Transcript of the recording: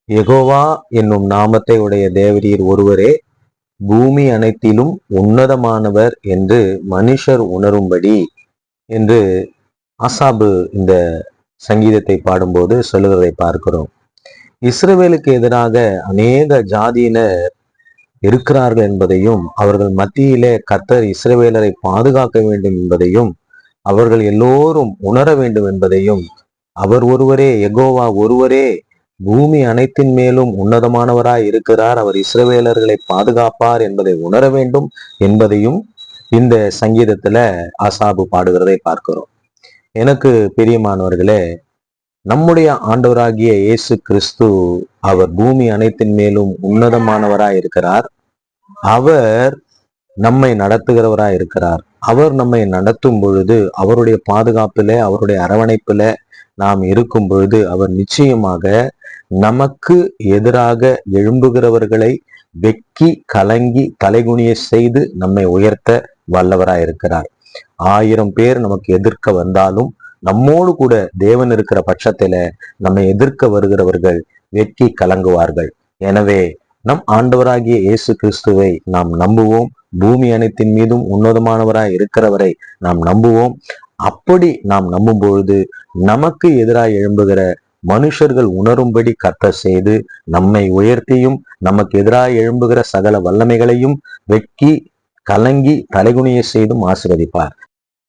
யெகோவா என்னும் நாமத்தை உடைய தேவரீர் ஒருவரே பூமி அனைத்திலும் உன்னதமானவர் என்று மனுஷர் உணரும்படி என்று ஆசாபு இந்த சங்கீதத்தை பாடும்போது சொல்லுவதை பார்க்கிறோம். இஸ்ரவேலுக்கு எதிராக அநேக ஜாதியினர் இருக்கிறார்கள் என்பதையும், அவர்கள் மத்தியிலே கர்த்தர் இஸ்ரவேலரை பாதுகாக்க வேண்டும் என்பதையும், அவர்கள் எல்லோரும் உணர வேண்டும் என்பதையும், அவர் ஒருவரே, யெகோவா ஒருவரே பூமி அனைத்தின் மேலும் உன்னதமானவராய் இருக்கிறார், அவர் இஸ்ரவேலர்களை பாதுகாப்பார் என்பதை உணர வேண்டும் என்பதையும் இந்த சங்கீதத்துல ஆசாபு பாடுகிறதை பார்க்கிறோம். எனக்கு பிரியமானவர்களே, நம்முடைய ஆண்டவராகிய இயேசு கிறிஸ்து அவர் பூமி அனைத்தின் மேலும் உன்னதமானவராய் இருக்கிறார். அவர் நம்மை நடத்துகிறவராய் இருக்கிறார். அவர் நம்மை நடத்தும் பொழுது, அவருடைய பாதுகாப்பில, அவருடைய அரவணைப்புல நாம் இருக்கும் பொழுது, அவர் நிச்சயமாக நமக்கு எதிராக எழும்புகிறவர்களை வெக்கி கலங்கி தலைகுனிய செய்து நம்மை உயர்த்த வல்லவராய் இருக்கிறார். 1000 பேர் நமக்கு எதிர்க்க வந்தாலும் நம்மோடு கூட தேவன் இருக்கிற பட்சத்தில நம்மை எதிர்க்க வருகிறவர்கள் வெக்கி கலங்குவார்கள். எனவே நம் ஆண்டவராகிய இயேசு கிறிஸ்துவை நாம் நம்புவோம். பூமி அனைத்தின் மீதும் உன்னதமானவராய் இருக்கிறவரை நாம் நம்புவோம். அப்படி நாம் நம்பும் பொழுது நமக்கு எதிராக எழும்புகிற மனுஷர்கள் உணரும்படி கர்த்தர் செய்து நம்மை உயர்த்தியும், நமக்கு எதிராக எழும்புகிற சகல வல்லமைகளையும் வெக்கி கலங்கி தலைகுனிய செய்தும் ஆசீர்வதிப்பார்.